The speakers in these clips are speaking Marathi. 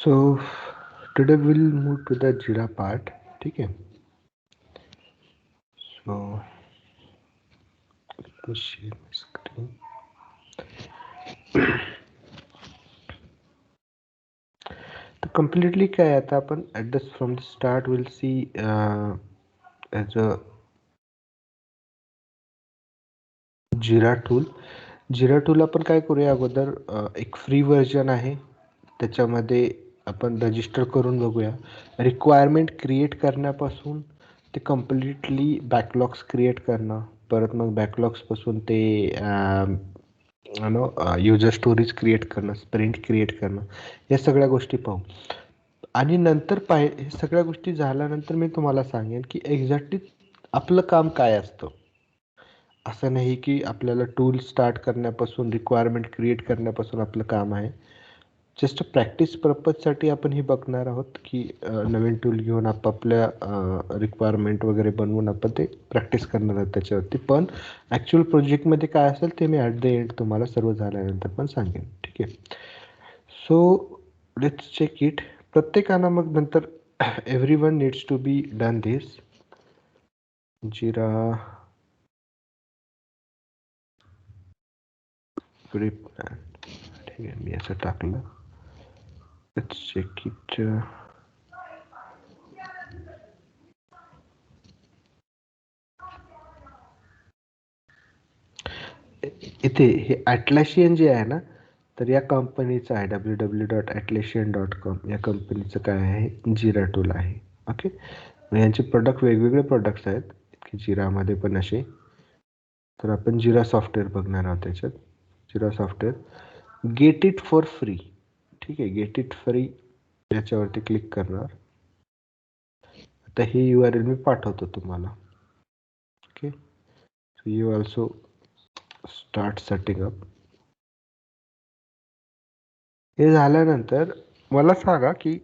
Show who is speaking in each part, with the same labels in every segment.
Speaker 1: So today we'll move to the Jira part. ठीक है. So let me share my screen. तो completely क्या है आता आपण at the from the start we'll see as a Jira tool. Jira tool आपण काय करूया अगोदर एक फ्री वर्जन आहे त्याच्यामध्ये आपण रजिस्टर करून बघूया. रिक्वायरमेंट क्रिएट करण्यापासून ते कम्प्लिटली बॅकलॉग्स क्रिएट करणं, परत मग बॅकलॉग्सपासून ते युजर स्टोरीज क्रिएट करणं, स्प्रिंट क्रिएट करणं, या सगळ्या गोष्टी पाहू. आणि नंतर हे सगळ्या गोष्टी झाल्यानंतर मी तुम्हाला सांगेन की एक्झॅक्टली आपलं काम काय असतं. असं नाही की आपल्याला टूल स्टार्ट करण्यापासून रिक्वायरमेंट क्रिएट करण्यापासून आपलं काम आहे. जस्ट प्रॅक्टिस पर्पजसाठी आपण हे बघणार आहोत की नवीन टूल घेऊन आपापल्या रिक्वायरमेंट वगैरे बनवून आपण ते प्रॅक्टिस करणार आहोत त्याच्यावरती. पण ॲक्च्युअल प्रोजेक्टमध्ये काय असेल ते मी ॲट द एंड तुम्हाला सर्व झाल्यानंतर पण सांगेन. ठीक आहे. So let's check it. प्रत्येकानं मग नंतर everyone needs to be done this. Jira preplan. ठीक आहे, मी असं टाकलं. Let's check it. इथे हे ॲटलॅशियन जे आहे ना, तर या कंपनीचं आहे www.atlassian.com. या कंपनीचं काय आहे, जिरा टूल आहे. ओके. यांचे प्रोडक्ट वेगवेगळे प्रोडक्ट्स आहेत की जिरामध्ये पण असे. तर आपण जिरा सॉफ्टवेअर बघणार आहोत त्याच्यात. Jira software get it for free. ठीक आहे, गेट इट फ्री याच्यावरती क्लिक करणार. आता ही URL मी पाठवतो तुम्हाला. Okay. So you also start setting up. हे झाल्यानंतर मला सांगा की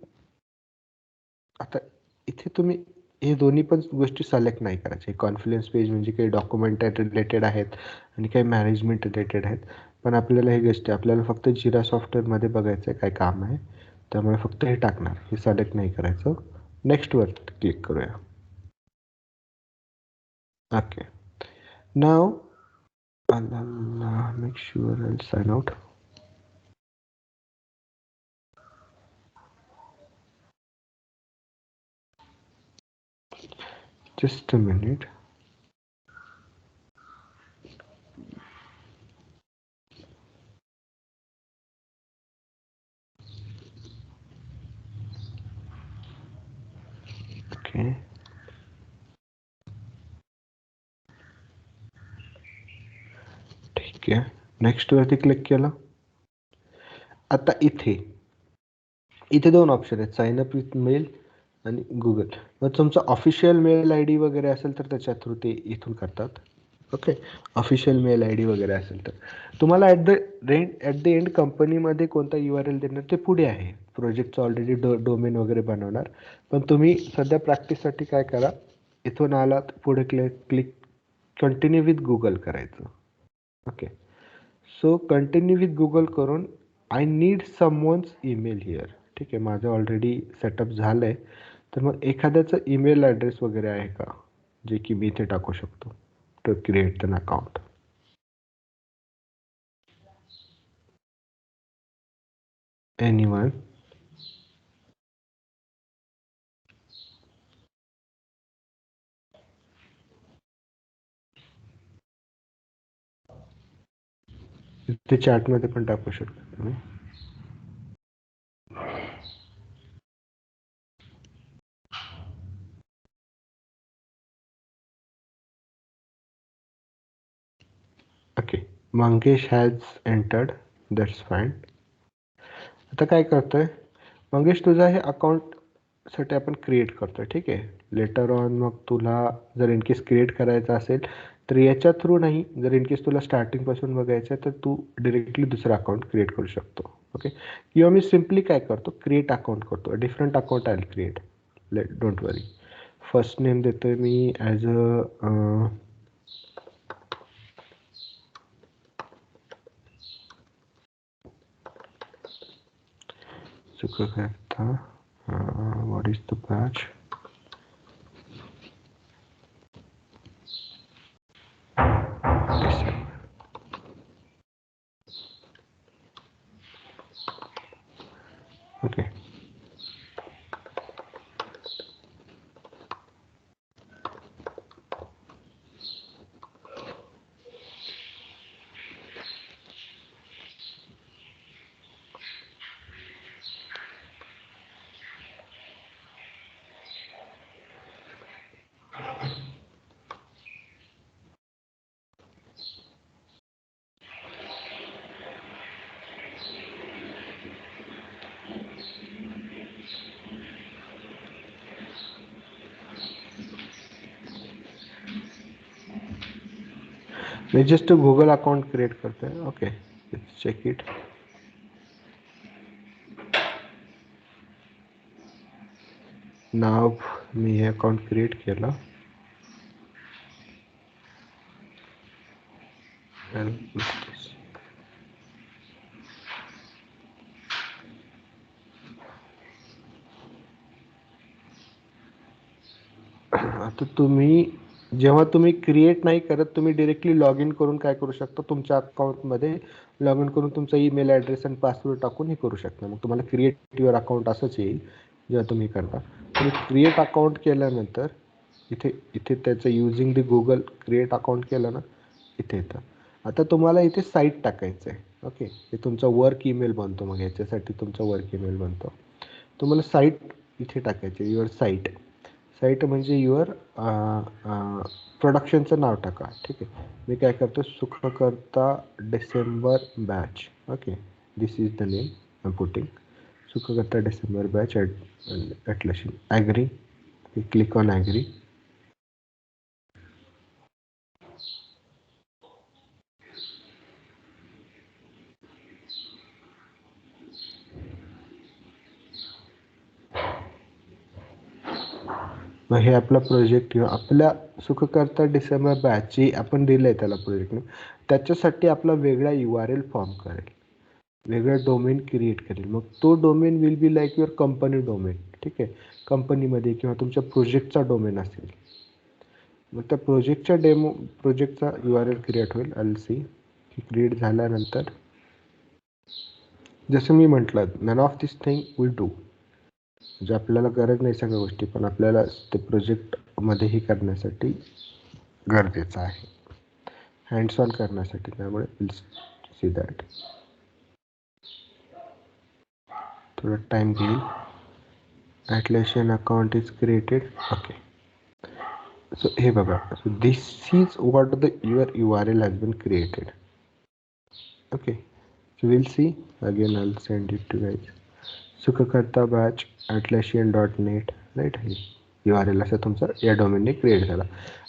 Speaker 1: आता इथे तुम्ही हे दोन्ही पण गोष्टी सिलेक्ट नाही करायचे. कॉन्फिडन्स पेज म्हणजे काही डॉक्युमेंट रिलेटेड आहेत आणि काही मॅनेजमेंट रिलेटेड आहेत. पण आपल्याला हे गोष्टी आपल्याला फक्त जिरा सॉफ्टवेअरमध्ये बघायचं आहे काय काम आहे, त्यामुळे फक्त हे टाकणार. हे सिलेक्ट नाही करायचं. नेक्स्टवर क्लिक करूया. Okay. Now make sure I sign out. Just a minute. Okay. ठीक आहे. नेक्स्टवरती क्लिक केलं. आता इथे दोन ऑप्शन आहेत, साइन अप विथ मेल आणि गुगल. मग तुमचा ऑफिशियल मेल ID वगैरे असेल तर त्याच्या थ्रू ते इथून करतात. ओके. ऑफिशियल मेल ID वगैरे असेल तर तुम्हाला ॲट द एंड कंपनीमध्ये कोणता URL देणार ते पुढे आहे. प्रोजेक्टचं ऑलरेडी डोमेन वगैरे बनवणार. पण तुम्ही सध्या प्रॅक्टिससाठी काय करा, इथून आलात पुढे क्लिक कंटिन्यू विथ गुगल करायचं. Okay. So continue with Google करून I need someone's email here. ठीक आहे, माझं ऑलरेडी सेटअप झालं आहे. तर मग एखाद्याचं ईमेल ॲड्रेस वगैरे आहे का जे की मी इथे टाकू शकतो to create an account. Anyone. ते चॅटमध्ये पण टाकू शकता तुम्ही. Okay. Mangesh has entered. That's fine. आता काय करतोय मंगेश, तुझा हे अकाउंटसाठी आपण क्रिएट करतोय. ठीक आहे. लेटर ऑन मग तुला जर इनकेस क्रिएट करायचं असेल तर याच्या थ्रू नाही, जर इनकेस तुला स्टार्टिंगपासून बघायचं आहे तर तू डिरेक्टली दुसरं अकाउंट क्रिएट करू शकतो. ओके. किंवा मी सिम्पली काय करतो, क्रिएट अकाउंट करतो. Different account I create. Don't worry. First name देतोय मी as a Sukhkarta, what is the batch? December. Okay. मैं जस्ट गूगल अकाउंट क्रिएट करते हैं. Okay, check it. नाव मी हे अकाउंट क्रिएट केलं. आता तुम्ही जेव्हा तुम्ही क्रिएट नाही करत, तुम्ही डायरेक्टली लॉग इन करून काय करू शकता, तुमच्या अकाउंटमध्ये लॉग इन करून तुमचा ईमेल ॲड्रेस आणि पासवर्ड टाकून हे करू शकता. मग तुम्हाला क्रिएट युअर अकाउंट असंच येईल जेव्हा तुम्ही करता. तुम्ही क्रिएट अकाउंट केल्यानंतर इथे इथे त्याचं using the Google create account केलं ना, इथे येतं. आता तुम्हाला इथे साईट टाकायचं आहे. ओके, हे तुमचा वर्क ईमेल बनतो. मग याच्यासाठी तुमचा वर्क ईमेल बनतो. तुम्हाला साईट इथे टाकायचे, युअर साईट. साईट म्हणजे युअर प्रोडक्शनचं नाव टाका. ठीक आहे, मी काय करतो, Sukhkarta December batch. Okay, this is the name I am putting. Sukhkarta December batch at agree. Click on agree. मग हे आपला प्रोजेक्ट किंवा आपल्या सुखकर्ता डिसेंबर बॅच जी आपण दिलं आहे त्याला प्रोजेक्टने, त्याच्यासाठी आपला वेगळा URL फॉर्म करेल, वेगळा डोमेन क्रिएट करेल. मग तो domain will be like your company domain. ठीक आहे, कंपनीमध्ये किंवा तुमच्या प्रोजेक्टचा डोमेन असेल. मग त्या प्रोजेक्टचा URL क्रिएट होईल. एल सी क्रिएट झाल्यानंतर जसं मी म्हटलं, none of this thing will do. म्हणजे आपल्याला गरज नाही सगळ्या गोष्टी, पण आपल्याला ते प्रोजेक्टमध्ये ही करण्यासाठी गरजेचं आहे, हँड्स ऑन करण्यासाठी. त्यामुळे विल सी दॅट. थोडा टाइम घेईल. Atlassian account is created. Okay, so हे बघा, so this is what the your URL has been created. Okay, so we'll see again. I'll send it to guys. Sukhkarta batch @atlassian.net, right. हे URL असं तुमचा या डोमेनने क्रिएट झाला.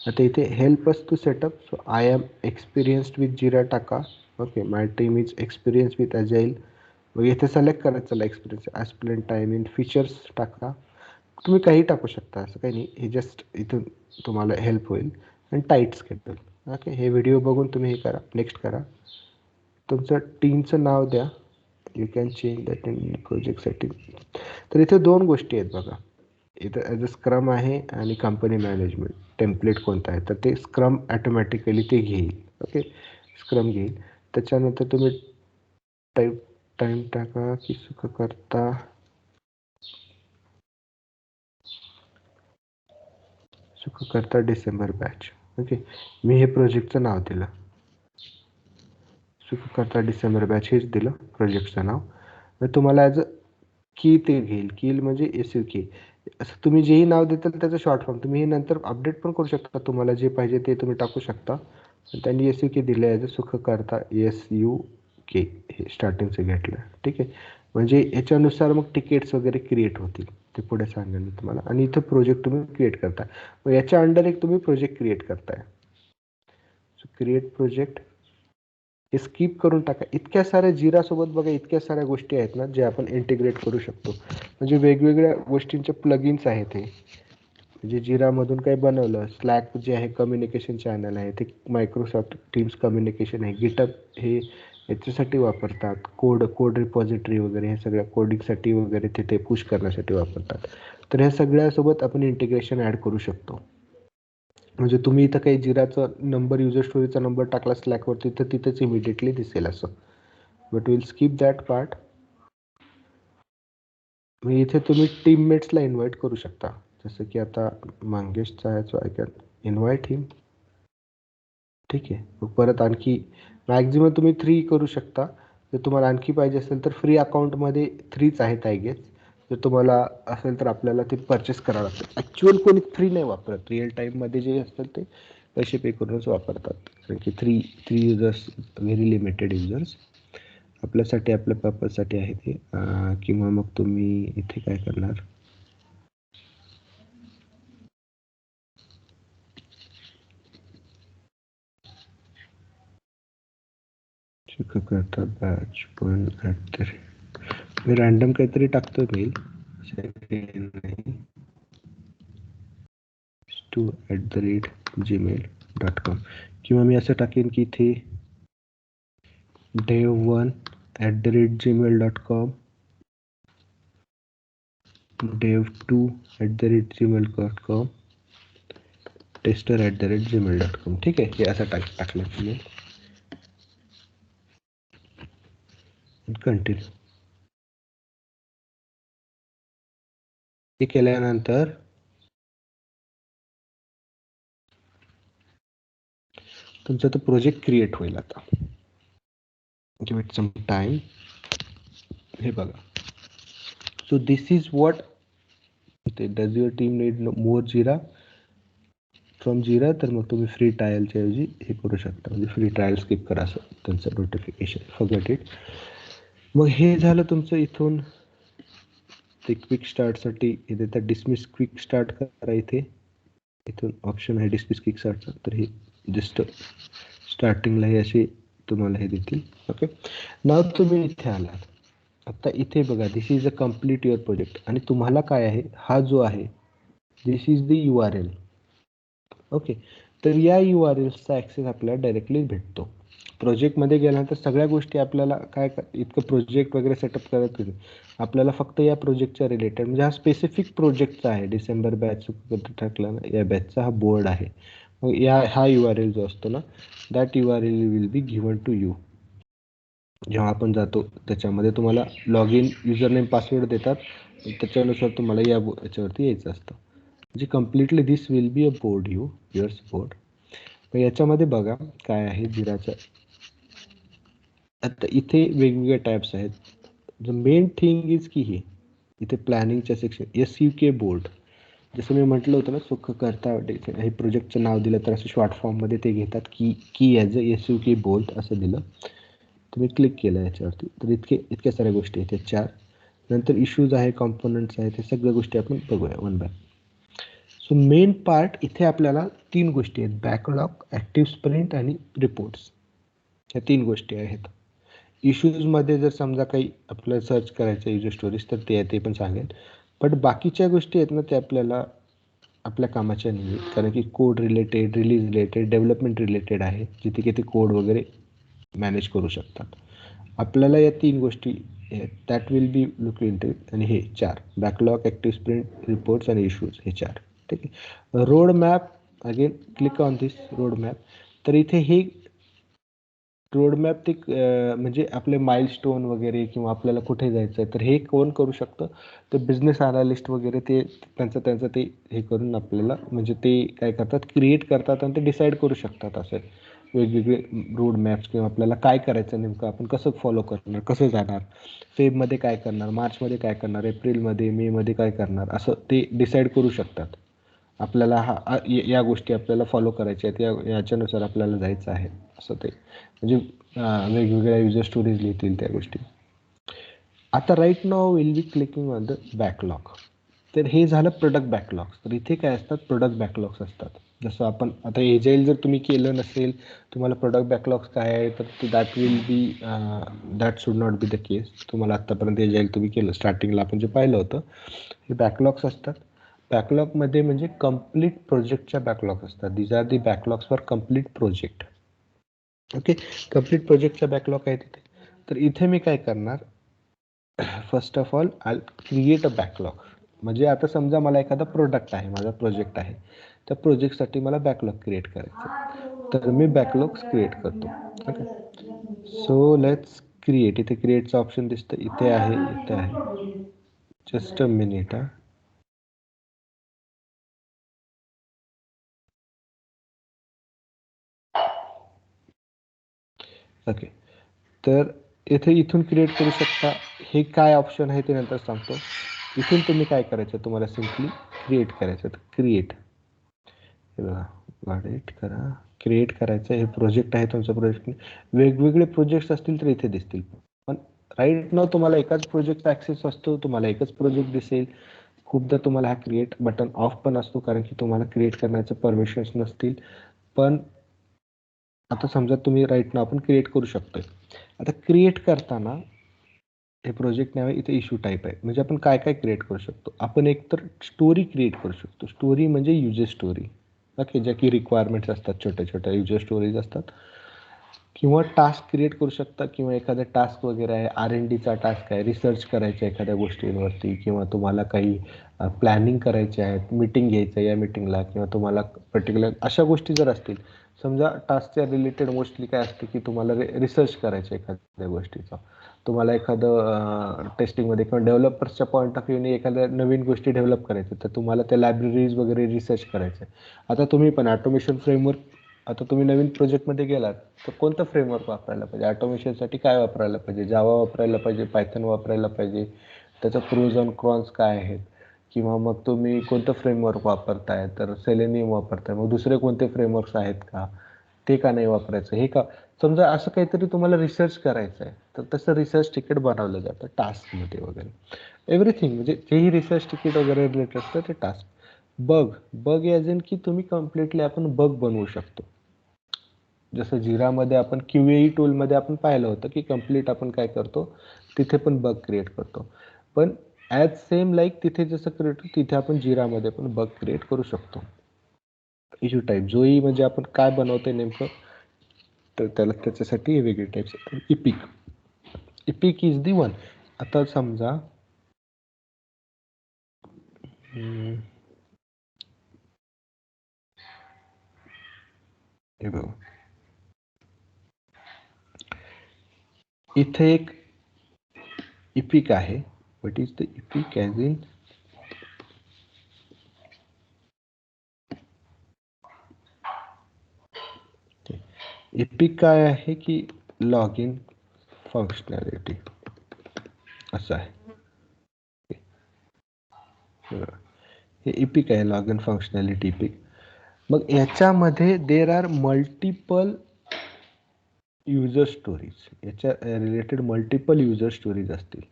Speaker 1: आता इथे help us to set up. So I am experienced with Jira टाका. Okay, my team is experience with agile. मग इथे सिलेक्ट करायचं, चला experience explain time in features टाका. तुम्ही काही टाकू शकता, असं काही नाही. हे जस्ट इथून तुम्हाला हेल्प होईल. आणि टाईट स्केड्यूल. ओके, हे व्हिडिओ बघून तुम्ही हे करा, नेक्स्ट करा. तुमचं टीमचं नाव द्या. You can change that in project setting. तर इथे दोन गोष्टी आहेत बघा. इथं ॲज अ स्क्रम आहे आणि कंपनी मॅनेजमेंट टेम्पलेट कोणता आहे, तर ते स्क्रम ॲटोमॅटिकली ते घेईल. ओके, स्क्रम घेईल. त्याच्यानंतर तुम्ही टाईम टाका की सुखकर्ता डिसेंबर बॅच. ओके, मी हे प्रोजेक्टचं नाव दिलं, सुखकर्ता डिसेंबर बॅच हेच दिलं प्रोजेक्टचं नाव. मग तुम्हाला ॲज अ की ते घेईल. कील म्हणजे SUK. असं तुम्ही जेही नाव देताल त्याचं शॉर्ट फॉर्म तुम्ही हे नंतर अपडेट पण करू शकता. तुम्हाला जे पाहिजे ते तुम्ही टाकू शकता. त्यांनी SUK दिलं आहे, सुखकर्ता SUK हे स्टार्टिंगचं घेतलं. ठीक आहे, म्हणजे याच्यानुसार मग तिकीट्स वगैरे क्रिएट होतील, ते पुढे सांगेन मी तुम्हाला. आणि इथं प्रोजेक्ट तुम्ही क्रिएट करताय. मग याच्या अंडर एक तुम्ही प्रोजेक्ट क्रिएट करताय. सो क्रिएट प्रोजेक्ट हे स्किप करून टाका. इतक्या साऱ्या जिरासोबत बघा, इतक्या साऱ्या गोष्टी आहेत ना जे आपण इंटिग्रेट करू शकतो. म्हणजे वेगवेगळ्या गोष्टींचे प्लगिन्स आहेत हे. म्हणजे जिरामधून काही बनवलं, स्लॅक जे आहे कम्युनिकेशन चॅनल आहे, ते मायक्रोसॉफ्ट टीम्स कम्युनिकेशन आहे, गिटअप हे याच्यासाठी वापरतात. कोड रिपॉझिटरी वगैरे हे सगळ्या कोडिंगसाठी वगैरे तिथे पुश करण्यासाठी वापरतात. तर ह्या सगळ्यासोबत आपण इंटिग्रेशन ॲड करू शकतो. म्हणजे तुम्ही इथं काही जिराचा नंबर, युजर स्टोरीचा नंबर टाकला स्लॅकवरती तर तिथेच इमिडिएटली दिसेल असं. But will skip that part. मग इथे तुम्ही टीममेट्सला इन्व्हाइट करू शकता. जसं की आता मंगेशचा आहे, सो आय कॅन इन्व्हाइट हिम. ठीक आहे. मग परत आणखी मॅक्झिमम तुम्ही 3 करू शकता. जर तुम्हाला आणखी पाहिजे असेल तर फ्री अकाउंटमध्ये 3च आहेत आय गेस. जर तुम्हाला असेल तर आपल्याला ते परचेस करावं लागतं. ॲक्च्युअल कोणी फ्री नाही वापरत. रिअल टाईममध्ये जे असतात ते पैसे पे करूनच वापरतात. कारण की three users, very limited users आपल्यासाठी, आपल्या पर्पजसाठी आहे ते. किंवा मग तुम्ही इथे काय करणार, करता बॅच पण मी रॅन्डम काहीतरी टाकतो मेल @gmail.com किंवा मी असं टाकेन की इथे dev1 @gmail.com, dev2 @gmail.com, tester@gmail.com. ठीक आहे. हे असं टाकलं तुम्ही कंटिन्यू. हे केल्यानंतर तुमचा तो प्रोजेक्ट क्रिएट होईल. आता गिव्ह इट सम टाइम. हे बघा. So this is what does your team need more Jira from Jira. तर मग तुम्ही फ्री ट्रायलच्या ऐवजी हे करू शकता, म्हणजे फ्री ट्रायल स्किप करा असं त्यांचं नोटिफिकेशन. Forget it. मग हे झालं तुमचं इथून ते क्विक स्टार्टसाठी. इथे तर डिसमिस क्विक स्टार्ट करा. इथून ऑप्शन आहे डिसमिस क्विक स्टार्टचा. तर हे जस्ट स्टार्टिंगला हे असे तुम्हाला हे देतील. ओके. नाव तुम्ही इथे आलात. आता इथे बघा, this is a complete your project. आणि तुम्हाला काय आहे, हा जो आहे this is the URL. Okay. तर या URLचा ॲक्सेस आपल्याला डायरेक्टली भेटतो. प्रोजेक्टमध्ये गेल्यानंतर सगळ्या गोष्टी आपल्याला काय इतकं प्रोजेक्ट वगैरे सेटअप करत नाही. आपल्याला फक्त या प्रोजेक्टच्या रिलेटेड, म्हणजे हा स्पेसिफिक प्रोजेक्टचा आहे. डिसेंबर बॅच टाकला ना, या बॅचचा हा बोर्ड आहे. मग हा URL जो असतो ना, that URL will be given to you. जेव्हा आपण जातो त्याच्यामध्ये तुम्हाला log in, user name, password देतात. त्याच्यानुसार तुम्हाला याच्यावरती यायचं असतं. म्हणजे completely this will be a board, yours board. मग याच्यामध्ये बघा काय आहे जिराचं. आता इथे वेगवेगळे टाईप्स आहेत. द मेन थिंग इज की इथे प्लॅनिंगच्या सेक्शन SUK बोर्ड. जसं मी म्हटलं होतं ना, सुख करता हे प्रोजेक्टचं नाव दिलं तर असं शॉर्ट फॉर्ममध्ये ते घेतात की ॲज अ SUK बोर्ड असं दिलं. तुम्ही क्लिक केलं याच्यावरती तर इतक्या साऱ्या गोष्टी आहेत. 4 नंतर इश्यूज आहे, कॉम्पोनंट्स आहेत. हे सगळ्या गोष्टी आपण बघूया one by. So main part इथे आपल्याला 3 गोष्टी आहेत. बॅकलॉग, ॲक्टिव्ह स्प्रिंट आणि रिपोर्ट्स. ह्या 3 गोष्टी आहेत. इश्यूजमध्ये जर समजा काही आपल्याला सर्च करायचं युजर स्टोरीज तर ते पण सांगेल. बट बाकीच्या गोष्टी आहेत ना, ते आपल्याला आपल्या कामाच्या नाही आहेत. कारण की code related, release related, development related आहे, जिथे की ते कोड वगैरे मॅनेज करू शकतात. आपल्याला या 3 गोष्टी that will B look into. आणि हे 4 बॅकलॉग, ॲक्टिव्ह स्प्रिंट, रिपोर्ट्स आणि इश्यूज, हे 4. ठीक आहे. Road map, again click on this road map. तर इथे हे रोडमॅप ते म्हणजे आपले माइलस्टोन वगैरे किंवा आपल्याला कुठे जायचं आहे तर हे कोण करू शकतं, तर बिझनेस अनालिस्ट वगैरे ते त्यांचं ते हे करून आपल्याला म्हणजे ते काय करतात, क्रिएट करतात आणि ते डिसाईड करू शकतात असे वेगवेगळे रोड मॅप्स किंवा आपल्याला काय करायचं नेमकं, आपण कसं फॉलो करणार, कसं जाणार, फेबमध्ये काय करणार, मार्चमध्ये काय करणार, एप्रिलमध्ये, मेमध्ये काय करणार, असं ते डिसाईड करू शकतात. आपल्याला या गोष्टी आपल्याला फॉलो करायच्या आहेत, याच्यानुसार आपल्याला जायचं आहे असं ते म्हणजे वेगवेगळ्या युजर स्टोरीज लिहितील त्या गोष्टी. आता right now will be clicking on the backlog. तर हे झालं प्रोडक्ट बॅकलॉग्स. तर इथे काय असतात, प्रोडक्ट बॅकलॉग्स असतात. जसं आपण आता एजाईल जर तुम्ही केलं नसेल, तुम्हाला प्रोडक्ट बॅकलॉग्स काय आहे तर that will be that should not be the case. तुम्हाला आत्तापर्यंत एजाईल तुम्ही केलं, स्टार्टिंगला आपण जे पाहिलं होतं हे बॅकलॉग्स असतात. बॅकलॉगमध्ये म्हणजे कंप्लीट प्रोजेक्टच्या बॅकलॉग असतात. These are the backlogs for complete project. Okay. Complete प्रोजेक्टचा बॅकलॉग आहे तिथे. तर इथे मी काय करणार, first of all I create a backlog. म्हणजे आता समजा मला एखादा प्रोडक्ट आहे, माझा प्रोजेक्ट आहे, त्या प्रोजेक्टसाठी मला बॅकलॉग क्रिएट करायचं, तर मी बॅकलॉग्स क्रिएट करतो. ओके. So let's create. इथे क्रिएटचं ऑप्शन दिसतं, इथे आहे, इथे आहे. Just a minute. ओके. तर इथे इथून क्रिएट करू शकता. हे काय ऑप्शन आहे ते नंतर सांगतो. इथून तुम्ही काय करायचं, तुम्हाला सिम्पली क्रिएट करायचं. तर क्रिएट, हे बघा, वाढेट करा, क्रिएट करायचं. हे प्रोजेक्ट आहे तुमचं. प्रोजेक्ट वेगवेगळे प्रोजेक्ट्स असतील तर इथे दिसतील, पण राईट नाव तुम्हाला एकाच प्रोजेक्टचा ॲक्सेस असतो, तुम्हाला एकच प्रोजेक्ट दिसेल. खूपदा तुम्हाला हा क्रिएट बटन ऑफ पण असतो, कारण की तुम्हाला क्रिएट करण्याचं परमिशन्स नसतील. पण आता समजा तुम्ही राईट नाव आपण क्रिएट करू शकतोय. आता क्रिएट करताना हे प्रोजेक्ट नाव आहे, इथे इश्यू टाईप आहे. म्हणजे आपण काय काय क्रिएट करू शकतो. आपण एक तर स्टोरी क्रिएट करू शकतो. स्टोरी म्हणजे युजर स्टोरी. ओके. ज्या की रिक्वायरमेंट्स असतात, छोट्या छोट्या युजर स्टोरीज असतात. किंवा टास्क क्रिएट करू शकता, किंवा एखादा टास्क वगैरे आहे, R&Dचा टास्क आहे, रिसर्च करायचं आहे एखाद्या गोष्टींवरती, किंवा तुम्हाला काही प्लॅनिंग करायचे आहेत, मीटिंग घ्यायचं आहे या मीटिंगला, किंवा तुम्हाला पर्टिक्युलर अशा गोष्टी जर असतील. समजा टास्कच्या रिलेटेड मोस्टली काय असते की तुम्हाला रिसर्च करायचं एखाद्या गोष्टीचा, तुम्हाला एखादं टेस्टिंगमध्ये किंवा डेव्हलपर्सच्या पॉईंट ऑफ व्ह्यूने एखाद्या नवीन गोष्टी डेव्हलप करायचं, तर तुम्हाला त्या लायब्ररीज वगैरे रिसर्च करायचं आहे. आता तुम्ही पण ऑटोमेशन फ्रेमवर्क, आता तुम्ही नवीन प्रोजेक्टमध्ये गेलात तर कोणतं फ्रेमवर्क वापरायला पाहिजे, ऑटोमेशनसाठी काय वापरायला पाहिजे, जावा वापरायला पाहिजे, पायथन वापरायला पाहिजे, त्याचा प्रोज अँड कॉन्स काय आहेत, किंवा मग तुम्ही कोणतं फ्रेमवर्क वापरताय, तर सेलेनियम वापरताय, मग दुसरे कोणते फ्रेमवर्क्स आहेत का, ते का नाही वापरायचं, हे का. समजा असं काहीतरी तुम्हाला रिसर्च करायचं आहे, तर तसं रिसर्च तिकीट बनवलं जातं टास्कमध्ये वगैरे. एव्हरीथिंग म्हणजे जेही रिसर्च तिकीट वगैरे रिलेटेड असतं ते task. Bug, bug as in की तुम्ही कम्प्लिटली आपण बग बनवू शकतो. जसं जिरामध्ये आपण QA टूलमध्ये आपण पाहिलं होतं की कम्प्लीट आपण काय करतो, तिथे पण बग क्रिएट करतो. पण ॲज सेम लाईक तिथे जसं क्रिएट होतं, तिथे आपण जिरामध्ये पण बग क्रिएट करू शकतो. इश्यू टाईप जोई म्हणजे आपण काय बनवतोय नेमकं, तर त्याला त्याच्यासाठी वेगळे टाईप्स आहेत. EPIC, EPIC is the one. आता समजा हे बघा, इथे एक इपिक आहे. What is the EPIC as in, EPIC काय आहे की लॉग इन फंक्शनॅलिटी असं आहे. हे इपिक आहे, लॉग इन फंक्शनॅलिटी इपिक. मग याच्यामध्ये there are multiple user stories, याच्या रिलेटेड मल्टिपल युजर स्टोरीज असतील.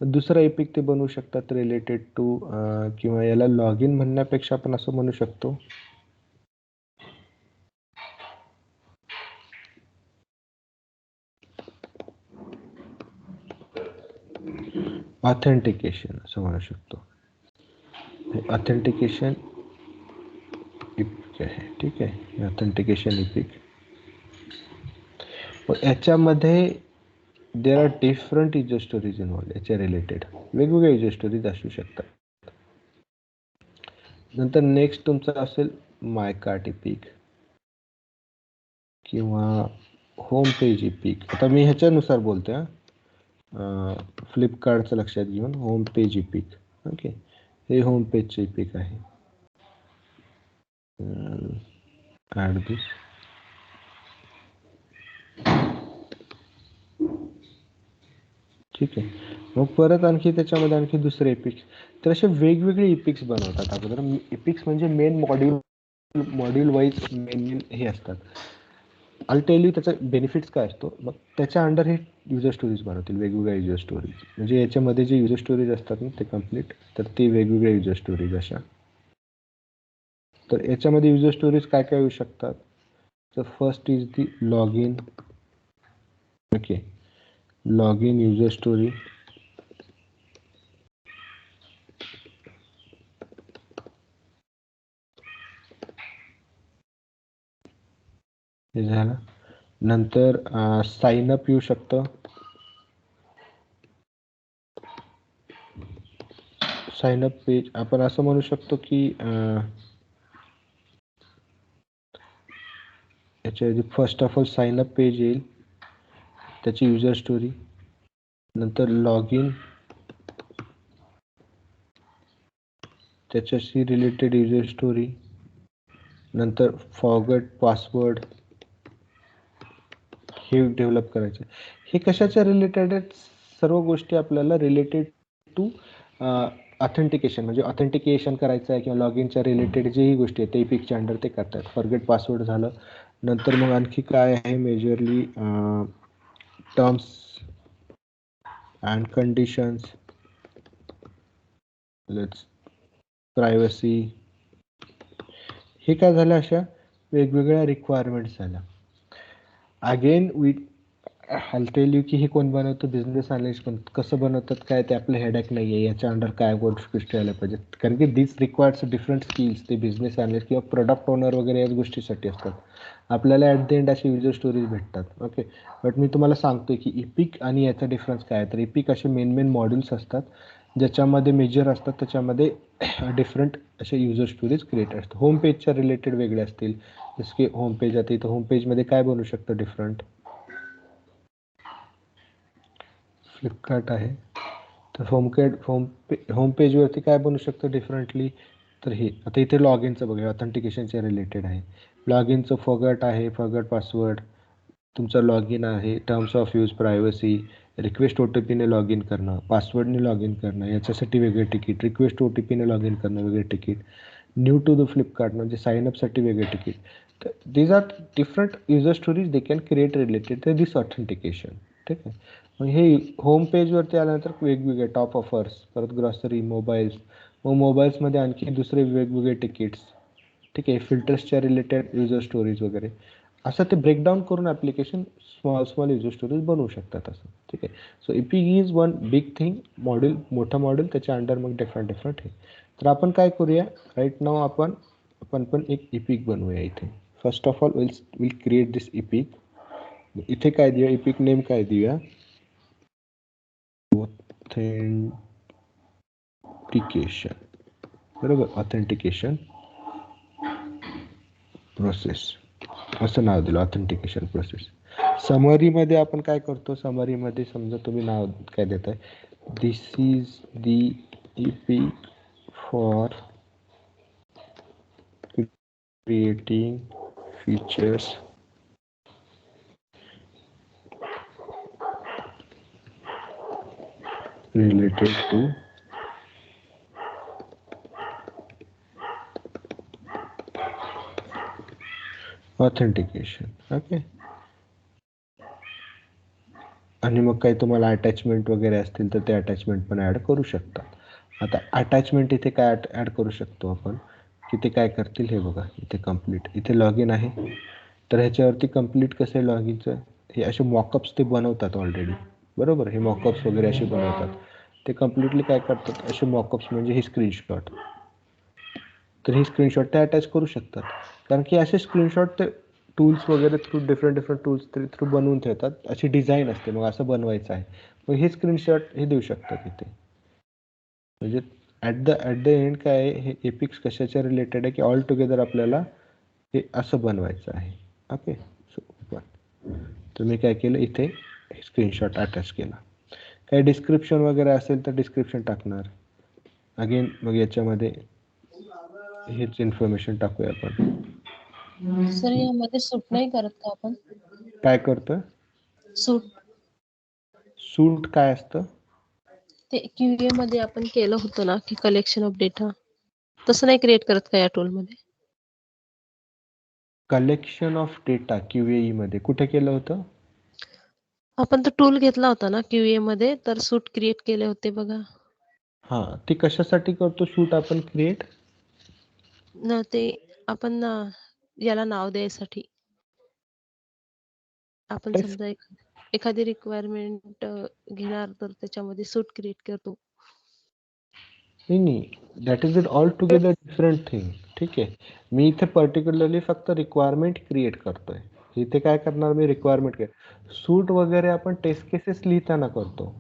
Speaker 1: दुसरा एपिक ते बनवू शकतात रिलेटेड टू, किंवा याला लॉग इन म्हणण्यापेक्षा आपण असं म्हणू शकतो, ऑथेंटिकेशन असं म्हणू शकतो. ऑथेंटिकेशन इपिक आहे. ठीक आहे, ऑथेंटिकेशन इपिक. याच्यामध्ये there are different user stories involved. याच्या रिलेटेड वेगवेगळ्या युजर स्टोरीज असू शकतात. नंतर नेक्स्ट तुमचं असेल माय कार्ट इपिक किंवा होम पेज इपिक. आता मी ह्याच्यानुसार बोलतोय, फ्लिपकार्टचं लक्षात घेऊन होम पेज इपिक. ओके, हे होम पेजचे इपिक आहे. ॲड दिस. ठीक आहे. मग परत आणखी त्याच्यामध्ये आणखी दुसरे इपिक्स. तर असे वेगवेगळे इपिक्स बनवतात अगोदर. इपिक्स म्हणजे मेन मॉड्यूल वाईज मेन हे असतात. आल टेल यू त्याचा बेनिफिट्स काय असतो. मग त्याच्या अंडर हे युजर स्टोरीज बनवतील, वेगवेगळ्या युजर स्टोरीज. म्हणजे याच्यामध्ये जे युजर स्टोरीज असतात ना ते कम्प्लीट, तर ते वेगवेगळ्या युजर स्टोरीज अशा. तर याच्यामध्ये युजर स्टोरीज काय काय येऊ शकतात. तर first is the log in. Okay, log in user story. हे झालं. नंतर साइन अप येऊ शकतं. साइन अप पेज आपण असं म्हणू शकतो की याच्या आधी first of all sign up page येईल, त्याची युजर स्टोरी, नंतर लॉग इन, त्याच्याशी रिलेटेड युजर स्टोरी, नंतर फॉरगेट पासवर्ड हे डेव्हलप करायचे. हे कशाच्या रिलेटेड आहेत? सर्व गोष्टी आपल्याला रिलेटेड टू ऑथेंटिकेशन, म्हणजे ऑथेंटिकेशन करायचं आहे किंवा लॉग इनच्या रिलेटेड जेही गोष्टी आहेत ते इपिकच्या अंडर ते करतात. फॉरगेट पासवर्ड झालं. नंतर मग आणखी काय आहे majorly terms and conditions, privacy. हे काय झालं, अशा वेगवेगळ्या रिक्वायरमेंट्स झाल्या. अगेन आय टेल यू की हे कोण बनवतं? Business analyst. पण कसं बनवतात काय ते आपलं हेडॅक नाही आहे, याच्या अंडर काय गोष्टी आल्या पाहिजेत, कारण की दिस रिक्वायर्स डिफरंट स्किल्स. ते बिझनेस अनालिस्ट किंवा प्रोडक्ट ओनर वगैरे याच गोष्टीसाठी असतात. आपल्याला ॲट द एंड असे युजर स्टोरीज भेटतात. ओके, बट मी तुम्हाला सांगतोय की इपिक आणि याचा डिफरन्स काय आहे. तर इपिक असे मेन मॉड्यूल्स असतात ज्याच्यामध्ये मेजर असतात, त्याच्यामध्ये डिफरंट असे युजर स्टोरीज क्रिएट असतात. होम पेजच्या रिलेटेड वेगळे असतील, जसं की होम पेज. आता इथं होम पेजमध्ये काय बनू शकतं डिफरंट? फ्लिपकार्ट आहे, तर होम पेजवरती काय बनू शकतं डिफरंटली? तर हे आता इथे लॉग इनचं बघा, ऑथेंटिकेशनच्या रिलेटेड आहे. लॉग इनचं फॉरगॅट आहे, फॉरगॅट पासवर्ड, तुमचा लॉग इन आहे, terms of use, privacy, request O T पीने लॉग इन करणं, पासवर्डने लॉग इन करणं, याच्यासाठी वेगळे तिकीट, रिक्वेस्ट ओ टी पीने लॉग इन करणं वेगळे ticket, new to the Flipkart म्हणजे साईनअपसाठी वेगळे तिकीट. तर these are different user stories they can create related to this authentication. ठीक आहे. मग हे होम पेजवरती आल्यानंतर वेगवेगळे टॉप ऑफर्स, परत ग्रॉसरी, मोबाईल्स. मग मोबाईल्समध्ये आणखी दुसरे वेगवेगळे तिकीट्स. ठीक आहे. फिल्टर्सच्या रिलेटेड युजर स्टोरीज वगैरे, असं ते ब्रेकडाऊन करून ॲप्लिकेशन स्मॉल युजर स्टोरीज बनवू शकतात असं. ठीक आहे. So EPIC is one big thing, module, मोठा मॉड्यूल, त्याच्या अंडर मग डिफरंट हे. तर आपण काय करूया राईट नाव, आपण पण एक इपिक बनवूया इथे. First of all will create this EPIC. इथे काय देऊया, इपिक नेम काय देऊया? ऑथेंटिकेशन. बरोबर, ऑथेंटिकेशन प्रोसेस असं नाव दिलं, ऑथेंटिकेशन प्रोसेस. समरीमध्ये आपण काय करतो, समरीमध्ये समजा तुम्ही नाव काय देत आहे, this is the epic for creating features related to authentication. Okay. आणि मग काही तुम्हाला अटॅचमेंट वगैरे असतील तर ते अटॅचमेंट पण ॲड करू शकता. आता अटॅचमेंट इथे काय ॲड करू शकतो आपण, की ते काय करतील हे बघा. इथे कम्प्लीट, इथे लॉग इन आहे, तर ह्याच्यावरती कम्प्लीट कसं आहे लॉग इनचं, हे असे मॉकअप्स ते बनवतात ऑलरेडी. बरोबर, हे मॉकअप्स वगैरे असे बनवतात. ते कम्प्लिटली काय करतात, असे मॉकअप्स म्हणजे हे स्क्रीनशॉट. तर हे स्क्रीनशॉट ते अटॅच करू शकतात, कारण की असे स्क्रीनशॉट ते टूल्स वगैरे थ्रू डिफरंट टूल्स थ्रू बनवून ठेवतात. अशी डिझाईन असते, मग असं बनवायचं आहे, मग हे स्क्रीनशॉट हे देऊ शकतात इथे. म्हणजे ॲट द एंड काय आहे, हे एपिक्स कशाच्या रिलेटेड आहे की ऑल टुगेदर आपल्याला हे असं बनवायचं आहे. ओके. सो तुम्ही काय केलं, इथे स्क्रीनशॉट अटॅच केला. काही डिस्क्रिप्शन वगैरे असेल तर डिस्क्रिप्शन टाकणार. अगेन मग याच्यामध्ये हेच इन्फॉर्मेशन टाकूया आपण.
Speaker 2: सर यामध्ये सूट नाही करत का आपण?
Speaker 1: काय करतोय? सूट काय असतं?
Speaker 2: ते क्यूए मध्ये आपण केलं होतं ना की कलेक्शन ऑफ डेटा, तसं नाही क्रिएट करत का या टूल मध्ये?
Speaker 1: कलेक्शन ऑफ डेटा क्यूएई मध्ये कुठे केलं होतं?
Speaker 2: आपण तो टूल घेतला होता ना क्यूए मध्ये, तर सूट क्रिएट केले होते बघा.
Speaker 1: हा, ते कशासाठी करतो सूट आपण क्रिएट?
Speaker 2: ना ते आपण याला नाव द्यायसाठी. आपण समजा एखादी रिक्वायरमेंट घेणार तर त्याच्यामध्ये सूट क्रिएट करतो.
Speaker 1: नाही, that is it all together different thing. ठीक आहे. मी इथे पर्टिक्युलरली फक्त रिक्वायरमेंट क्रिएट करतोय. इथे काय करणार मी रिक्वायरमेंट काय सूट वगैरे आपण टेस्ट केसेस लिहिताना करतो.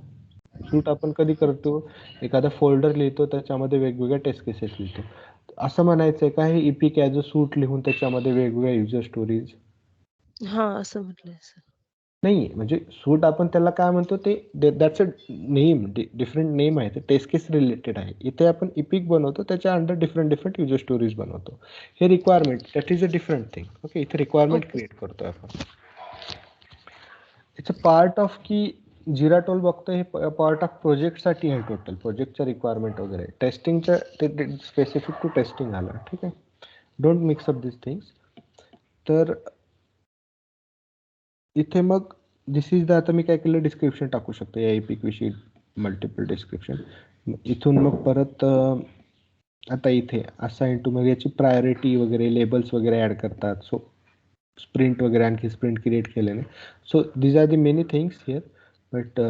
Speaker 1: सूट आपण कधी करतो एखादा फोल्डर लिहितो त्याच्यामध्ये वेगवेगळ्या टेस्ट केसेस लिहितो. असं म्हणायचंय का हे इपिक ॲज अ सूट लिहून त्याच्यामध्ये वेगवेगळ्या युजर स्टोरीज
Speaker 2: हा असं म्हटलंय सर.
Speaker 1: नाही म्हणजे सूट आपण त्याला काय म्हणतो ते that's a name different name आहे ते टेस्ट केस रिलेटेड आहे. इथे आपण इपिक बनवतो त्याच्या under different different user stories बनवतो. हे requirement that is a different thing. Okay इथे रिक्वायरमेंट
Speaker 2: ओके.
Speaker 1: क्रिएट करतोय आपण. इट्स अ पार्ट ऑफ की जिरा टोल बघतो हे पार्ट ऑफ प्रोजेक्टसाठी आहे. टोटल प्रोजेक्टच्या रिक्वायरमेंट वगैरे टेस्टिंगच्या ते स्पेसिफिक टू टेस्टिंग आलं. ठीक आहे. Don't mix up this things. तर इथे मग दिस इज द आता मी काय केलं डिस्क्रिप्शन टाकू शकतो या एपिक विषयी मल्टिपल डिस्क्रिप्शन. इथून मग परत आता इथे असाइन टू मग याची प्रायोरिटी वगैरे लेबल्स वगैरे ॲड करतात. सो स्प्रिंट वगैरे आणखी स्प्रिंट क्रिएट केल्याने. So these are the many things here but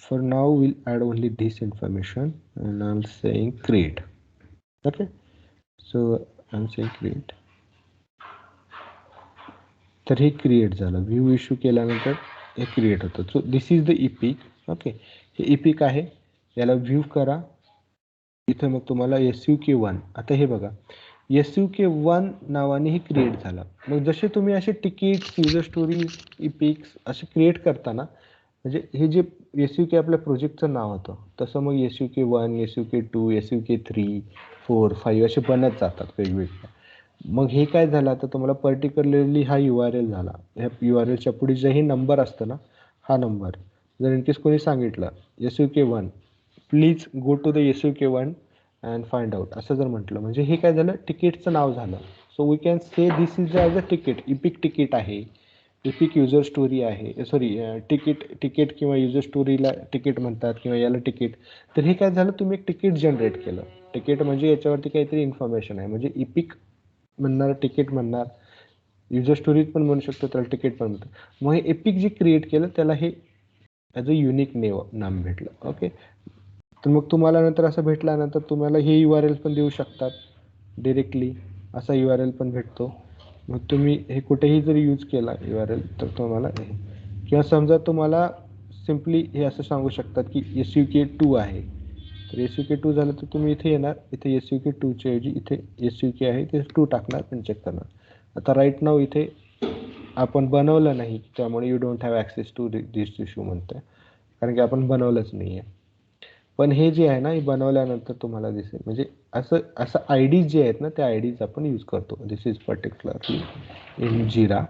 Speaker 1: for now will add only this information and I am saying create. Okay so I am saying create. तर हे क्रिएट झालं. व्ह्यू इश्यू केल्यानंतर हे क्रिएट होतं. So this is the EPIC. Okay हे इपिक आहे. याला व्ह्यू करा. इथं मग तुम्हाला SUK1 आता हे बघा SUK1 नावाने हे क्रिएट झालं. मग जसे तुम्ही असे तिकीट्स युजर स्टोरीज इपिक्स असे क्रिएट करताना म्हणजे हे जे SUK आपल्या प्रोजेक्टचं नाव होतं तसं मग SUK1 SUK2 SUK3 4 5 असे बनत जातात वेगवेगळे. मग हे काय झालं आता तुम्हाला पर्टिक्युलरली हा URL झाला. ह्या URLच्या पुढे जे नंबर असतं ना हा नंबर जर इन केस कोणी सांगितलं SUK1 please go to the SUK1 and find out असं जर म्हटलं म्हणजे हे काय झालं तिकीटचं नाव झालं. So we can say this is as a ticket. Epic ticket आहे. इपिक युजर स्टोरी आहे. सॉरी तिकीट किंवा युजर स्टोरीला तिकीट म्हणतात किंवा याला तिकीट. तर हे काय झालं तुम्ही एक तिकीट जनरेट केलं. तिकीट म्हणजे याच्यावरती काहीतरी इन्फॉर्मेशन आहे म्हणजे इपिक म्हणणार तिकीट म्हणणार युजर स्टोरीज पण म्हणू शकतो त्याला तिकीट पण म्हणतात. मग हे एपिक जे क्रिएट केलं त्याला हे ॲज अ युनिक नाम भेटलं. ओके तर मग तुम्हाला नंतर असं भेटल्यानंतर तुम्हाला हे URL पण देऊ शकतात डिरेक्टली. असा URL पण भेटतो. मग तुम्ही हे कुठेही जरी यूज केला URL तर तुम्हाला हे किंवा समजा तुम्हाला सिम्पली हे असं सांगू शकतात की SUK2 आहे. तर SUK2 झालं तर तुम्ही इथे येणार. इथे SUK2च्या ऐवजी इथे SUK आहे ते 2 टाकणार आणि चेक करणार. आता राईट नाव इथे आपण बनवलं नाही त्यामुळे you don't have access to this issue म्हणतोय कारण की आपण बनवलंच नाही आहे. पण हे जे आहे ना हे बनवल्यानंतर तुम्हाला दिसेल म्हणजे असं असं IDs जे आहेत ना त्या IDs आपण यूज करतो. दिस इज पर्टिक्युलरली इन जिरा.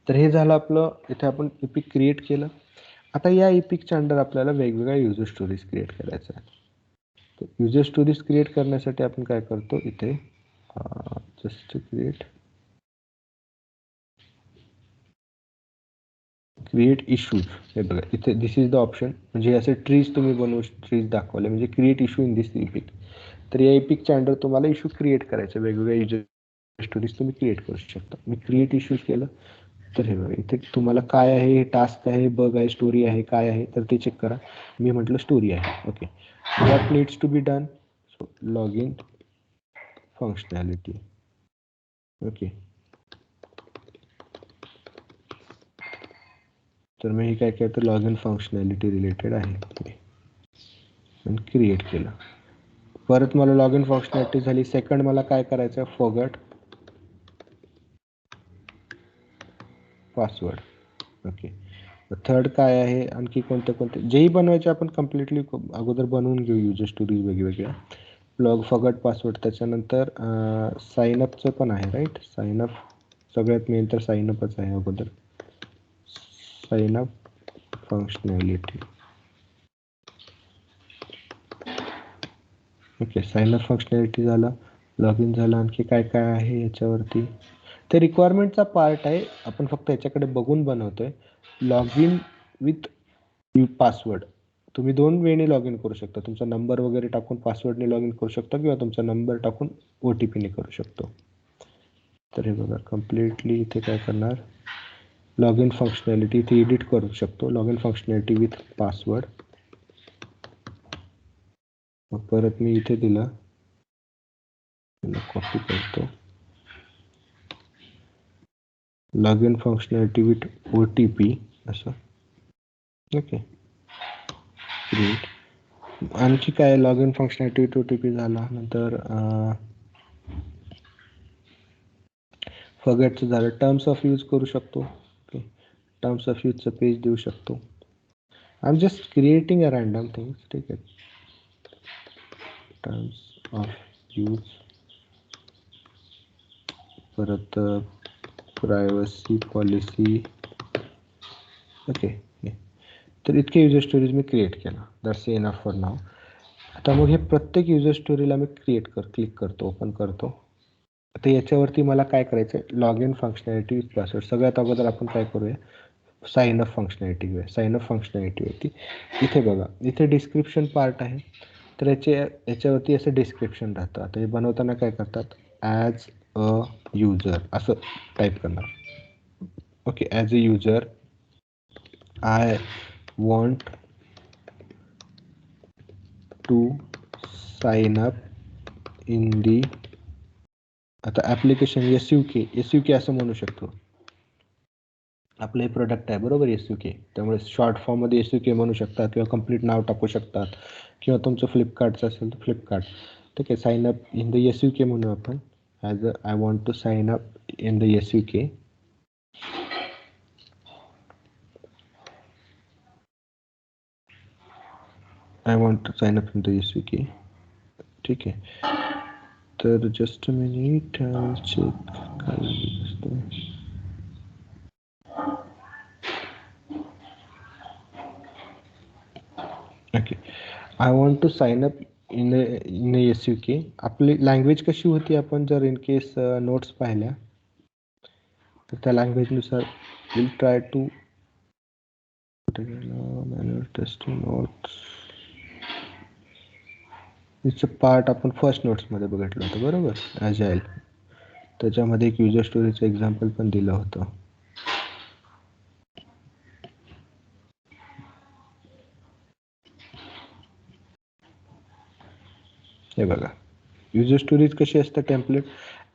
Speaker 1: तर हे झालं आपलं. इथे आपण इपिक क्रिएट केलं. आता या इपिकच्या अंडर आपल्याला वेगवेगळ्या युजर स्टोरीज क्रिएट करायच्या आहेत. तर युजर स्टोरीज क्रिएट करण्यासाठी आपण काय करतो इथे जस्ट क्रिएट इश्यूज. हे बघा इथे दिस इज द ऑप्शन म्हणजे असे ट्रीज तुम्ही बनवू ट्रीज दाखवले म्हणजे create issue in this EPIC. तर या इपिकच्या अंडर तुम्हाला इश्यू क्रिएट करायचे वेगवेगळ्या युजर स्टोरीज तुम्ही क्रिएट करू शकता. मी क्रिएट इश्यूज केलं तर हे बघा इथे तुम्हाला काय आहे टास्क आहे बग आहे स्टोरी आहे काय आहे तर ते चेक करा. मी म्हटलं स्टोरी आहे. Okay what needs to be done. So log in functionality. Okay तर मी हे काय केलं तर लॉग इन फंक्शनॅलिटी रिलेटेड आहे आणि क्रिएट केलं. परत मला लॉग इन फंक्शनॅलिटी झाली. सेकंड मला काय करायचं फॉरगॉट पासवर्ड. ओके थर्ड काय आहे आणखी कोणते जेही बनवायचे आपण कम्प्लिटली अगोदर बनवून घेऊ युजर स्टोरीज वेगवेगळ्या. लॉग फॉरगॉट पासवर्ड त्याच्यानंतर साईनअपचं पण आहे राईट. साईनअप सगळ्यात मेन तर साईनअपच आहे अगोदर. Sign up functionality. Okay sign up functionality झालं. लॉग इन झालं. आणखी काय काय आहे याच्यावरती ते रिक्वायरमेंटचा पार्ट आहे. आपण फक्त याच्याकडे बघून बनवतोय. लॉग इन विथ पासवर्ड तुम्ही 2 वेळेने लॉग इन करू शकता. तुमचा नंबर वगैरे टाकून पासवर्डने लॉग इन करू शकता किंवा तुमचा नंबर टाकून OTPने करू शकतो. तर हे बघा कम्प्लिटली इथे काय करणार लॉग इन फंक्शनॅलिटी इथे एडिट करू शकतो. Log in functionality with password. मग परत मी इथे दिलं कॉपी करतो log in functionality with OTP असं. Okay, create. आणखी काय log in functionality with OTP झाला. नंतर फॉरगेटचं झालं. टर्म्स ऑफ यूज करू शकतो. ओके, टर्म्स ऑफ यूजचं पेज देऊ शकतो. I am just creating a random things. ठीक आहे, टर्म्स ऑफ यूज, परत प्रायव्हसी पॉलिसी. ओके, तर इतके युजर स्टोरीज मी क्रिएट केला. That's enough for now. आता मग हे प्रत्येक युजर स्टोरीला मी क्लिक करतो, ओपन करतो. आता याच्यावरती मला काय करायचं आहे, log in functionality with password. सगळ्यात अगोदर आपण काय करूया, साइन अप फंक्शनॅलिटी घेऊया. साइन अप फंक्शनॅलिटीवरती इथे बघा, इथे डिस्क्रिप्शन पार्ट आहे. तर याच्यावरती असं डिस्क्रिप्शन राहतं. आता हे बनवताना काय करतात, ॲज अ युजर असं टाईप करणार. Okay, as a user I want to sign up in the. आता ॲप्लिकेशन SUK असं म्हणू शकतो. आपलं हे प्रोडक्ट आहे बरोबर, SUK. त्यामुळे शॉर्ट फॉर्ममध्ये SUK म्हणू शकतात किंवा कंप्लीट नाव टाकू शकतात, किंवा तुमचं फ्लिपकार्टचं असेल तर फ्लिपकार्ट. ठीक आहे, sign up in the SUK म्हणू आपण. As a I want to sign up in the SUK. I want to sign up in the SUK. ठीक आहे, तर जस्ट अ मिनिट चेक काय असतं. Okay, I want to sign up in SUK. आपली लँग्वेज कशी होती, आपण जर इन केस नोट्स पाहिल्या तर त्या लँग्वेजनुसार will try to manual testing notes. It's a part आपण फर्स्ट नोट्समध्ये बघितलं होतं बरोबर, ॲजाईल. त्याच्यामध्ये एक युजर स्टोरीचं एक्झाम्पल पण दिलं होतं. हे बघा, युजर स्टोरीज कशी असतं, template.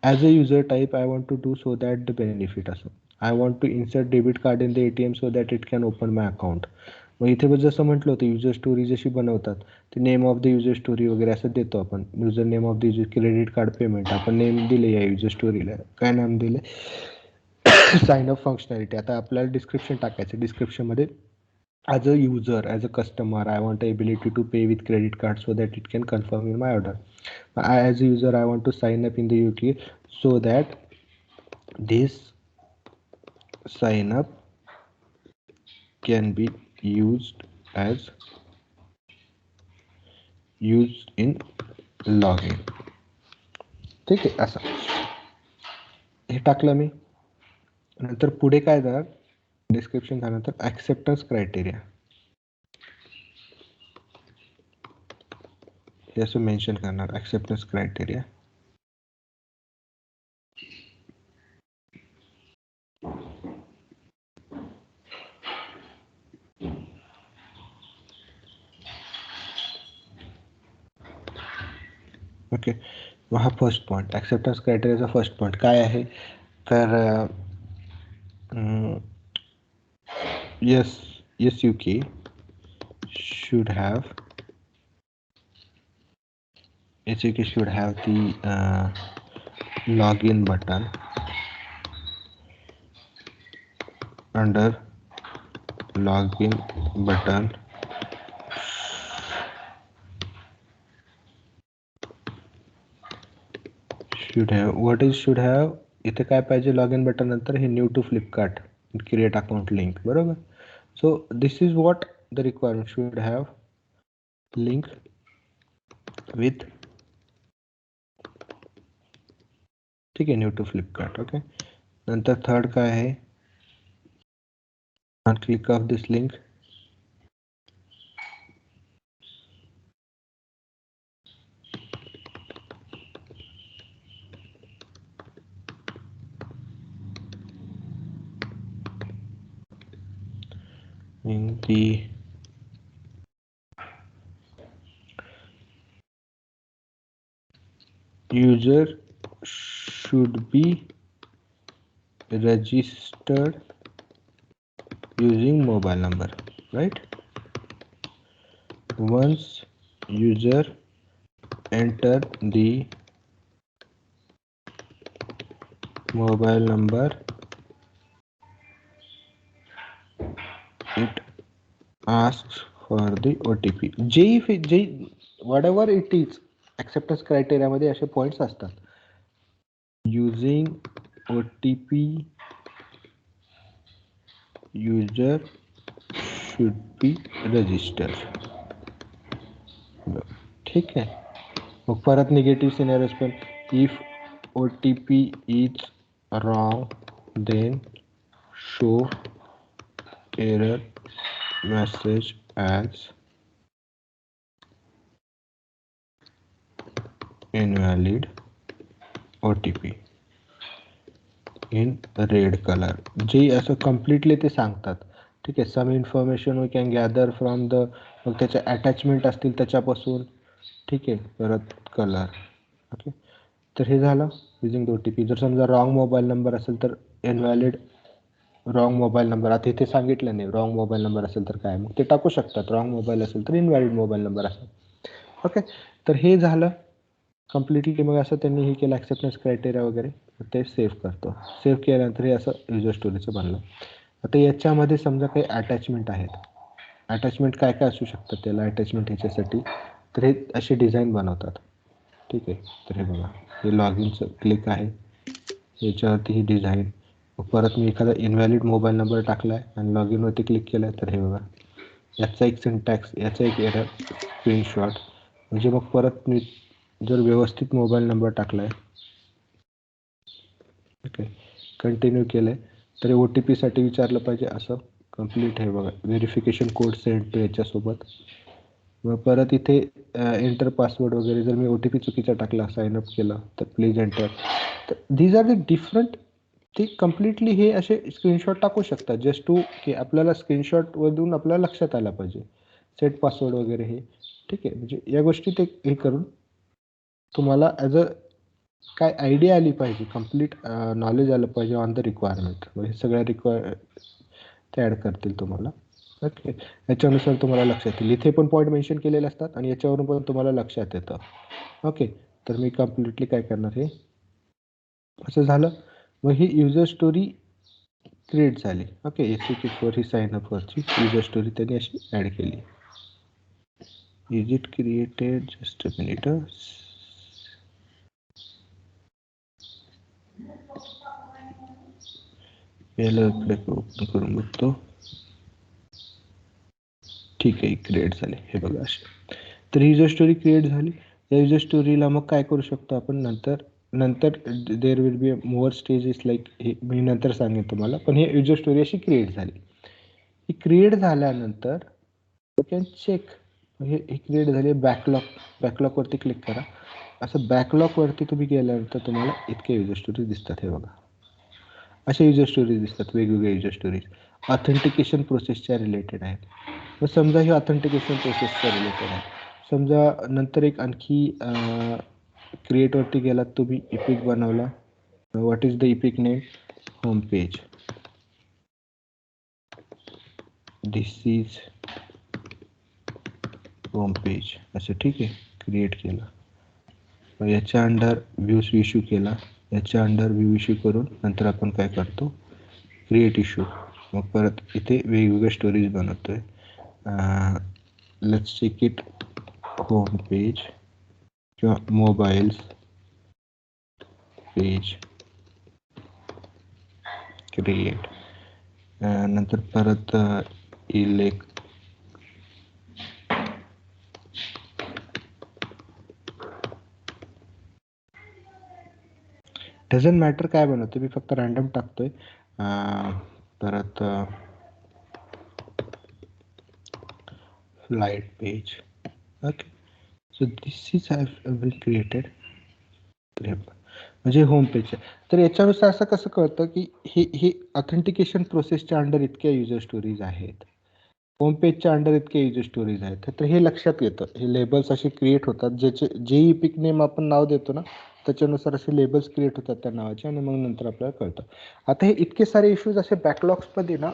Speaker 1: As a user type I want to do so that the benefit. असं I want to insert debit card in the ATM so that it can open my account. मग इथे पण जसं म्हटलं होतं, युजर स्टोरी जशी बनवतात ते name of the user story वगैरे असं देतो आपण. User name of the user, credit card payment आपण नेम दिले या युजर स्टोरीला. काय नाम दिले, साइन अप फंक्शनॅलिटी. आता आपल्याला डिस्क्रिप्शन टाकायचं. डिस्क्रिप्शनमध्ये as a user, as a customer I want ability to pay with credit card so that it can confirm in my order. As a user I want to sign up in the UK so that this sign up can be used in login. ठीक आहे, असं हे टाकलं मी. नंतर पुढे काय जाणार, डिस्क्रिप्शन झाल्यानंतर ॲक्सेप्टन्स क्रायटेरिया हे असं मेन्शन करणार. Acceptance criteria okay. मग हा फर्स्ट पॉईंट, ॲक्सेप्टन्स क्रायटेरियाचा फर्स्ट पॉईंट काय आहे, तर SUK should have the login button under login button should have. What is should have, इथे काय पाहिजे, लॉगिन बटन नंतर हे new to Flipkart create account link बरोबर. So this is what the requirement, should have link with. ठीक आहे, न्यू टू फ्लिपकार्ट. ओके, नंतर थर्ड काय आहे, on click of this link in the user should be registered using mobile number, right? Once user enter the mobile number, it asks for the OTP. जे whatever it is, acceptance criteria मध्ये असे पॉइंट्स असतात. Using OTP, user should be registered. ठीक आहे. मग परत निगेटिव्ह सिनेरियोज पण, if OTP is wrong then show error message as invalid OTP in red color. जे असं कम्प्लिटली ते सांगतात. ठीक आहे. Some information we can gather from the, मग त्याचे अटॅचमेंट असतील त्याच्यापासून. ठीक आहे. परत कलर. ओके. तर हे झालं युजिंग OTP. जर समजा रॉंग मोबाईल नंबर असेल तर इनव्हॅलिड रॉंग मोबाईल नंबर. आता इथे सांगितलं नाही रॉंग मोबाईल नंबर असेल तर काय, मग ते टाकू शकतात. रॉंग मोबाईल असेल तर इनव्हॅलिड मोबाईल नंबर असेल. ओके. तर हे झालं कम्प्लिटली. मग असं त्यांनी हे केलं ॲक्सेप्टन्स क्रायटेरिया वगैरे, ते सेव्ह करतो. सेव्ह केल्यानंतर हे असं युजर स्टोरीचं बनलं. आता याच्यामध्ये समजा काही अटॅचमेंट आहेत. अटॅचमेंट काय काय असू शकतात त्याला अटॅचमेंट ह्याच्यासाठी, तर हे असे डिझाईन बनवतात. ठीक आहे. तर हे बघा, हे लॉग इनचं क्लिक आहे, याच्यावरती ही डिझाईन. परत मी एखादा इनव्हॅलिड मोबाईल नंबर टाकला आहे आणि लॉग इनवरती क्लिक केलं आहे, तर हे बघा याचा एक सिंटॅक्स, याचा एक एरर स्क्रीनशॉट. म्हणजे मग परत मी जर व्यवस्थित मोबाईल नंबर टाकला आहे, ओके, कंटिन्यू केलं आहे, तर OTPसाठी विचारलं पाहिजे असं कंप्लीट. हे बघा व्हेरिफिकेशन कोड सेंड टू याच्यासोबत. मग परत इथे एंटर पासवर्ड वगैरे, जर मी OTP चुकीचा टाकला, साइन अप केलं, तर प्लीज एंटर. तर दीज आर द डिफरंट, ते कम्प्लिटली हे असे स्क्रीनशॉट टाकू शकतात जस्ट टू, की आपल्याला स्क्रीनशॉटमधून आपल्याला लक्षात आलं पाहिजे सेट पासवर्ड वगैरे हे. ठीक आहे. म्हणजे या गोष्टी ते हे करून तुम्हाला ॲज अ काय आयडिया आली पाहिजे, कम्प्लीट नॉलेज आलं पाहिजे ऑन द रिक्वायरमेंट. हे सगळ्या ते ॲड करतील तुम्हाला. ओके. याच्यानुसार तुम्हाला लक्षात येईल. इथे पण पॉईंट मेन्शन केलेले असतात आणि याच्यावरून पण तुम्हाला लक्षात येतं. ओके. तर मी कम्प्लिटली काय करणार, हे असं झालं. मग ही युजर स्टोरी क्रिएट झाली. ओके. SCK4 ही साइन अपवरची युजर स्टोरी त्यांनी अशी ॲड केली. Is it created? Just a minute. याला इकडे ओपन करून बघतो. ठीक आहे, क्रिएट झाली. हे बघा अशी. तर युजर स्टोरी क्रिएट झाली. या युजर स्टोरीला मग काय करू शकतो आपण, नंतर there will be more stages, like हे मी नंतर सांगेन तुम्हाला. पण हे युजर स्टोरी अशी क्रिएट झाली. ही क्रिएट झाल्यानंतर यू कॅन चेक, हे क्रिएट झाली. बॅकलॉगवरती क्लिक करा. असं बॅकलॉगवरती तुम्ही गेल्यानंतर तुम्हाला इतके युजर स्टोरीज दिसतात. हे बघा अशा युजर स्टोरीज दिसतात, वेगवेगळ्या युजर स्टोरीज ऑथेंटिकेशन प्रोसेसच्या रिलेटेड आहेत. मग समजा ही ऑथेंटिकेशन प्रोसेसच्या रिलेटेड आहे. समजा नंतर एक आणखी क्रिएटवरती गेलात तुम्ही, इपिक बनवला. What is the EPIC name? Home page. This is home page असं. ठीक आहे. क्रिएट केलं. मग याच्या अंडर व्ह्यूज इश्यू केला. याच्या अंडर व्ह्यू इश्यू करून नंतर आपण काय करतो, क्रिएट इश्यू. मग परत इथे वेगवेगळ्या स्टोरीज बनवतोय. Let's check it home page किंवा मोबाईल्स पेज क्रिएट. नंतर परत इलेक्ट डझंट मॅटर काय बनवतो, मी फक्त रँडम टाकतोय. परत flight page. Okay. So this is have been created. म्हणजे होम पेज. तर याच्यानुसार असं कसं कळतं की हे ऑथेंटिकेशन प्रोसेसच्या अंडर इतक्या युजर स्टोरीज आहेत, होम पेजच्या अंडर इतके युजर स्टोरीज आहेत. तर हे लक्षात येतं. हे लेबल्स असे क्रिएट होतात, जे इपिक नेम आपण नाव देतो ना, त्याच्यानुसार असे लेबल्स क्रिएट होतात त्या नावाचे आणि मग नंतर आपल्याला कळतं. आता हे इतके सारे इश्यूज असे बॅकलॉग्समध्ये ना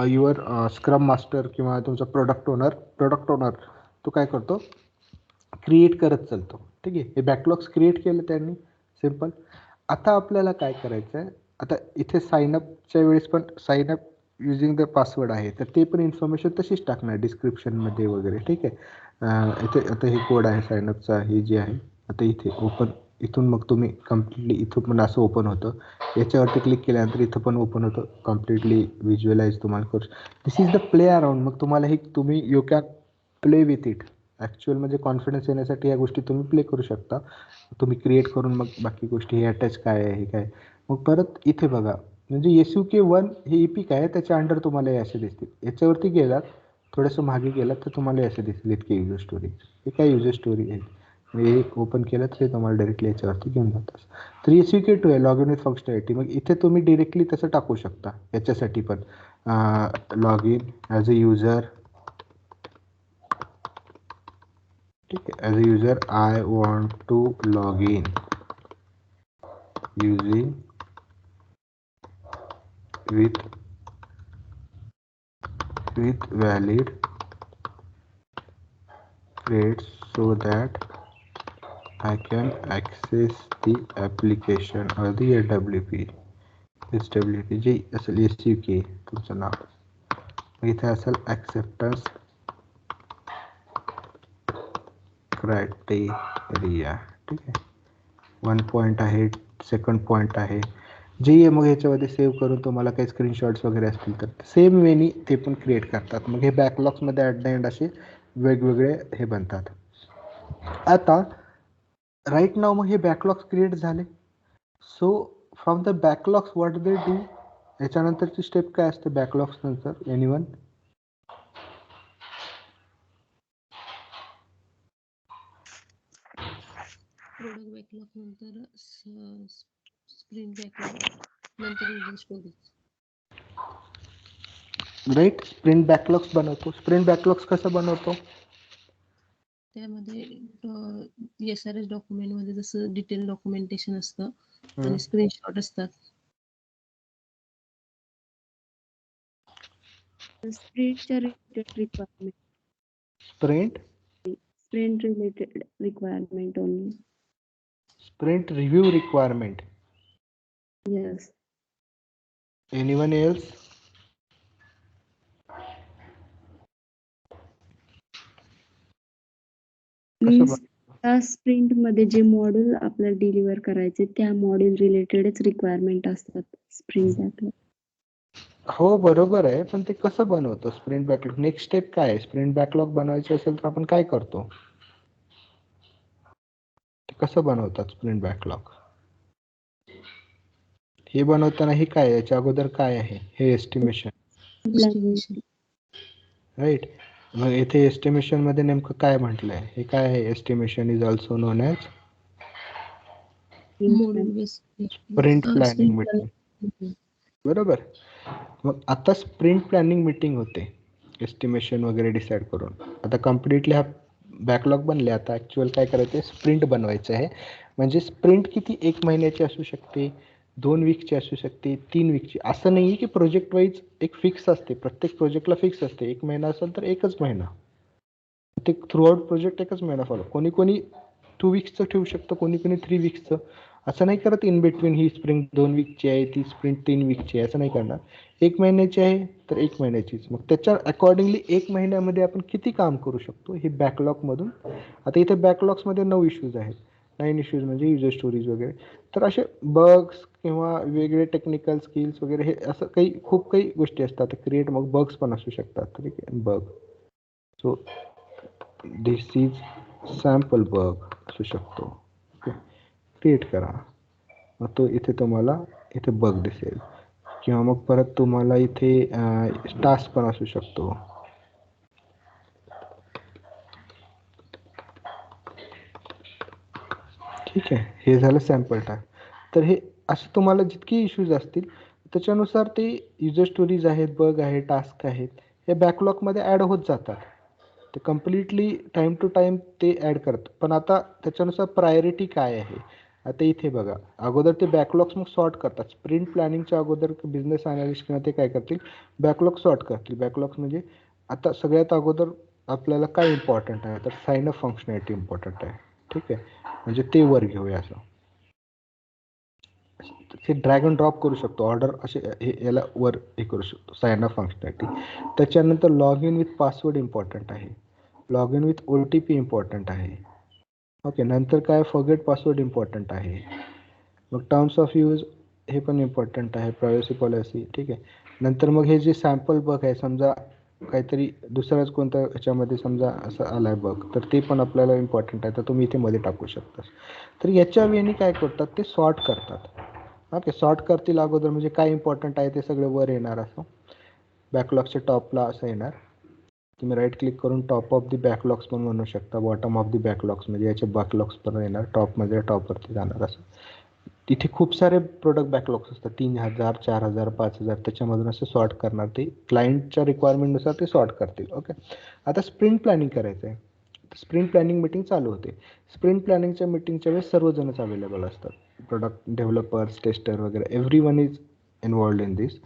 Speaker 1: युअर स्क्रम मास्टर किंवा तुमचा प्रोडक्ट ओनर तो काय करतो, क्रिएट करत चालतो. ठीक आहे, हे बॅकलॉग्स क्रिएट केलं त्यांनी, सिम्पल. आता आपल्याला काय करायचं आहे, आता इथे साईनअपच्या वेळेस पण साईनअप युजिंग द पासवर्ड आहे, तर ते पण इन्फॉर्मेशन तशीच टाकणार डिस्क्रिप्शनमध्ये वगैरे. ठीक आहे, इथे आता हे कोड आहे साईनअपचा, हे जे आहे आता इथे ओपन, इथून मग तुम्ही कम्प्लिटली इथं पण असं ओपन होतं. याच्यावरती क्लिक केल्यानंतर इथं पण ओपन होतं, कम्प्लिटली व्हिज्युअलाइज तुम्हाला करू. This is the play around. मग तुम्हाला हे तुम्ही you can play with it. ॲक्च्युअलमध्ये कॉन्फिडन्स येण्यासाठी या गोष्टी तुम्ही प्ले करू शकता. तुम्ही क्रिएट करून मग बाकी गोष्टी हे अटॅच काय आहे हे काय. मग परत इथे बघा, म्हणजे SUK1 हे इपिक आहे, त्याच्या अंडर तुम्हाला हे असे दिसतील. याच्यावरती गेलात, थोडंसं मागे गेलात तर तुम्हाला असे दिसतील इतके युजर स्टोरी. हे काय युजर स्टोरी आहे, हे ओपन केलं तर ते तुम्हाला डायरेक्टली याच्यावरती घेऊन जातात. तर SUK2 आहे, लॉग इन विथ फंक्शनॅलिटी. मग इथे तुम्ही डिरेक्टली तसं टाकू शकता. याच्यासाठी पण log in as a user. ठीक आहे, as a user I want to log in using with valid credits so that I can access the application or the AWP. SWP जे असेल SUK तुमचं नाव, इथे असेल acceptance criteria. ठीक आहे, 1 पॉईंट आहे, 2nd पॉईंट आहे, जे आहे. मग ह्याच्यामध्ये सेव्ह करून तुम्हाला काही स्क्रीनशॉट्स वगैरे असतील तर सेम वेनी ते पण क्रिएट करतात. मग हे बॅकलॉग्समध्ये ॲट द एंड असे वेगवेगळे हे बनतात. आता राईट नाव मग हे बॅकलॉग्स क्रिएट झाले. So from the backlogs what they do, याच्यानंतरची स्टेप काय असते बॅकलॉग्स नंतर, एनीवन?
Speaker 2: प्रोडक्ट बॅकलॉग नंतर स्प्रिंट बॅकलॉग नंतर user storage.
Speaker 1: Right, sprint backlogs बनवतो. स्प्रिंट बॅकलॉग्स कसं बनवतो?
Speaker 2: त्यामध्ये SRS डॉक्युमेंटमध्ये जसं डिटेल डॉक्युमेंटेशन असतं आणि स्क्रीनशॉट असतात.
Speaker 3: स्प्रिंटच्या related requirement.
Speaker 1: Sprint
Speaker 3: related requirement only.
Speaker 1: Sprint review requirement.
Speaker 3: Yes.
Speaker 1: Anyone else?
Speaker 3: Means त्या स्प्रिंट मध्ये जे मॉड्यूल आपल्याला डिलिव्हर करायचे त्या मॉड्यूल रिलेटेडच रिक्वायरमेंट असतात स्प्रिंट बॅकलॉग.
Speaker 1: हो बरोबर आहे, पण ते कसं बनवतो स्प्रिंट बॅकलॉग? नेक्स्ट स्टेप काय आहे? स्प्रिंट बॅकलॉग बनवायचे असेल तर आपण काय करतो? ते कसं बनवतात स्प्रिंट बॅकलॉग? हे बनवताना हे काय, याच्या अगोदर काय आहे? हे एस्टिमेशन, राईट. मग इथे एस्टिमेशन मध्ये नेमकं काय म्हटलंय? हे काय आहे? Estimation is also non as sprint planning meeting. बरोबर. मग आता स्प्रिंट प्लॅनिंग मीटिंग होते एस्टिमेशन वगैरे डिसाईड करून. आता कम्प्लिटली हा बॅकलॉग बनले. आता ॲक्च्युअल काय करायचं आहे, स्प्रिंट बनवायचं आहे. म्हणजे स्प्रिंट किती, 1 महिन्याची असू शकते, 2 वीकची असू शकते, 3 वीकची. असं नाही आहे की प्रोजेक्ट वाईज एक फिक्स असते, प्रत्येक प्रोजेक्टला फिक्स असते. 1 महिना असेल तर 1च महिना, ते थ्रू आउट प्रोजेक्ट 1च महिना फॉलो. कोणी 2 वीक्सचं ठेवू शकतं, कोणी 3 वीक्सचं. असं नाही करत इन बिटवीन ही स्प्रिंट 2 वीकची आहे, ती स्प्रिंट 3 वीकची आहे, असं नाही करणार. 1 महिन्याची आहे तर 1 महिन्याचीच. मग त्याच्या अकॉर्डिंगली 1 महिन्यामध्ये आपण किती काम करू शकतो हे बॅकलॉगमधून. आता इथे बॅकलॉग्समध्ये 9 इश्यूज आहेत. 9 इश्यूज म्हणजे युजर स्टोरीज वगैरे. तर असे बग्स किंवा वेगळे टेक्निकल स्किल्स वगैरे हे असं खूप काही गोष्टी असतात. क्रिएट मग बग्स पण असू शकतात. ठीक आहे, बग. सो दिस इज सॅम्पल बग असू शकतो. ओके, क्रिएट करा. मग तो इथे तुम्हाला इथे बग दिसेल. किंवा मग परत तुम्हाला इथे टास्क पण असू शकतो. ठीक आहे, हे झालं सॅम्पल टास्क. तर हे असं तुम्हाला जितके इश्यूज असतील त्याच्यानुसार ते युजर स्टोरीज आहेत, बग आहे, टास्क आहेत, हे बॅकलॉगमध्ये ॲड होत जातात. ते कम्प्लिटली टाईम टू टाईम ते ॲड करतं. पण आता त्याच्यानुसार प्रायोरिटी काय आहे? आता इथे बघा, अगोदर ते बॅकलॉग्स मग सॉर्ट करतात. स्प्रिंट प्लॅनिंगच्या अगोदर बिझनेस अनालिस्ट किंवा ते काय करतील, बॅकलॉग सॉर्ट करतील. बॅकलॉग्स म्हणजे आता सगळ्यात अगोदर आपल्याला काय इम्पॉर्टंट आहे, तर साइन अप फंक्शनॅलिटी इम्पॉर्टंट आहे. ठीक आहे, म्हणजे ते वर घेऊया. असं हे ड्रॅग अँड ड्रॉप करू शकतो, ऑर्डर असे याला वर हे करू शकतो, साइन अप फंक्शनॅलिटी. त्याच्यानंतर log in with password important आहे, log in with OTP important आहे. ओके, नंतर काय, फॉरगेट पासवर्ड इम्पॉर्टंट आहे. मग टर्म्स ऑफ यूज हे पण इम्पॉर्टंट आहे, प्रायव्हसी पॉलिसी. ठीक आहे, नंतर मग हे जे सॅम्पल बग आहे, समजा काहीतरी दुसराच कोणता याच्यामध्ये समजा असं आलाय बग, तर ते पण आपल्याला इम्पॉर्टंट आहे, तर तुम्ही इथे मध्ये टाकू शकता. तर याच्या वेळी काय करतात, ते सॉर्ट करतात. ओके, सॉर्ट करतील अगोदर, म्हणजे काय इम्पॉर्टंट आहे ते सगळं वर येणार. असं बॅकलॉगच्या टॉपला असं येणार. तुम्ही राईट क्लिक करून टॉप ऑफ द बॅकलॉग्स पण म्हणू शकता, बॉटम ऑफ द बॅकलॉग्स म्हणजे याचे बॅकलॉग्स पण येणार, टॉपमध्ये टॉपवरती जाणार. असं तिथे खूप सारे प्रोडक्ट बॅकलॉग्स असतात, 3000, 4000, 5000, त्याच्यामधून असं सॉर्ट करणार. ते क्लायंटच्या रिक्वायरमेंटनुसार ते सॉर्ट करतील. ओके, आता स्प्रिंट प्लॅनिंग करायचं आहे. स्प्रिंट प्लॅनिंग मीटिंग चालू होते. स्प्रिंट प्लॅनिंगच्या मीटिंगच्या वेळेस सर्वजणच अवेलेबल असतात, प्रोडक्ट डेव्हलपर्स, टेस्टर वगैरे, everyone is involved in this.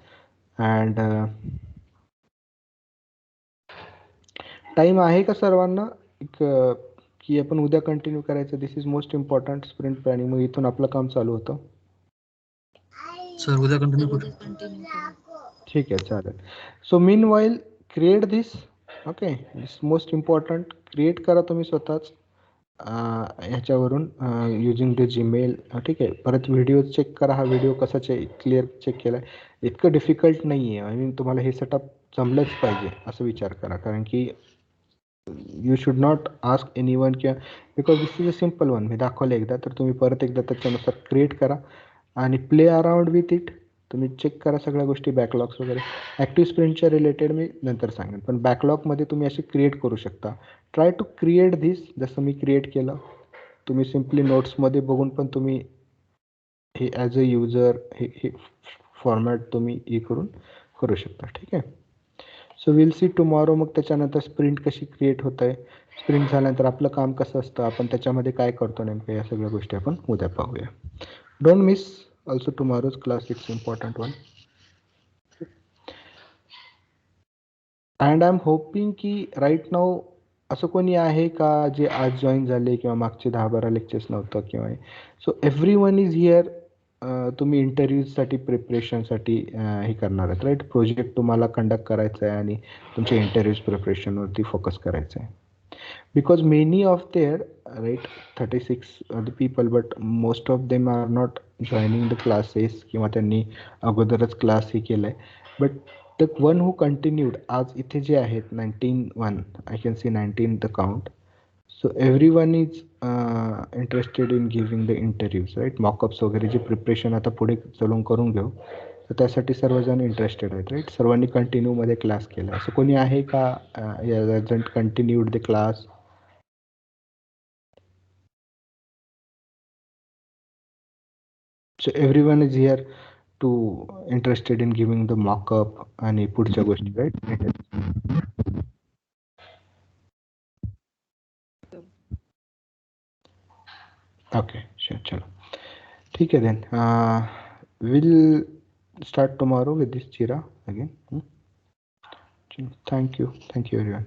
Speaker 1: And time आहे का सर्वांना, की आपण उद्या कंटिन्यू करायचं? This is most important, sprint planning. मग इथून आपलं काम चालू होतं.
Speaker 4: सर उद्या कंटिन्यू करू.
Speaker 1: ठीक आहे, चालेल. सो मीन वाईल क्रिएट दिस. ओके, दिस मोस्ट इम्पॉर्टंट. क्रिएट करा तुम्ही स्वतःच ह्याच्यावरून युजिंग द जीमेल. ठीक आहे, परत व्हिडिओ चेक करा. हा व्हिडिओ कसा क्लिअर चेक केला आहे, इतकं डिफिकल्ट नाही आहे. आय मीन तुम्हाला हे सेटअप जमलंच पाहिजे असं विचार करा, कारण की you should not ask anyone किंवा because this is a simple one. मी दाखवलं एकदा, तर तुम्ही परत एकदा त्याच्यानुसार क्रिएट करा आणि प्ले अराउंड विथ इट. तुम्ही चेक करा सगळ्या गोष्टी, बॅकलॉग्स वगैरे. ॲक्टिव्ह स्प्रिंटच्या रिलेटेड मी नंतर सांगेन, पण बॅकलॉगमध्ये तुम्ही असे क्रिएट करू शकता. ट्राय टू क्रिएट धिस, जसं मी क्रिएट केलं. तुम्ही सिम्पली नोट्समध्ये बघून पण तुम्ही हे ॲज अ युजर हे फॉर्मॅट तुम्ही हे करू शकता. ठीक आहे, सो विल सी टुमॉरो. मग त्याच्यानंतर स्प्रिंट कशी क्रिएट होत आहे, स्प्रिंट झाल्यानंतर आपलं काम कसं असतं, आपण त्याच्यामध्ये काय करतो नेमकं, या सगळ्या गोष्टी आपण उद्या पाहूया. Don't miss also tomorrow's class, it's important one. And I'm hoping की right now असं कोणी आहे का जे आज जॉईन झाले किंवा मागचे 10-12 लेक्चर्स नव्हतं किंवा, सो एव्हरीवन इज हिअर. तुम्ही इंटरव्ह्यूसाठी प्रिपरेशनसाठी हे करणार आहेत, राईट. प्रोजेक्ट तुम्हाला कंडक्ट करायचा आहे आणि तुमच्या इंटरव्ह्यूज प्रिपरेशनवरती फोकस करायचं आहे. Because many of their, right, 36 the people, but most of them are not joining the classes किंवा त्यांनी अगोदरच क्लास हे केलाय. But the one who continued, आज इथे जे आहेत 19 I can see 19 the count. So everyone is interested in giving the interviews, right. Mockups वगैरे जे प्रिपरेशन आता पुढे चलून करून घेऊ, तर त्यासाठी सर्वजण इंटरेस्टेड आहेत, राईट. सर्वांनी कंटिन्यूमध्ये क्लास केला. असं कोणी आहे का हॅजंट continued the class? So everyone is here to interested in giving the mock-up आणि पुढच्या गोष्टी, right? Okay, sure, चलो. ठीक आहे then. We'll start tomorrow with this Jira again. Thank you everyone.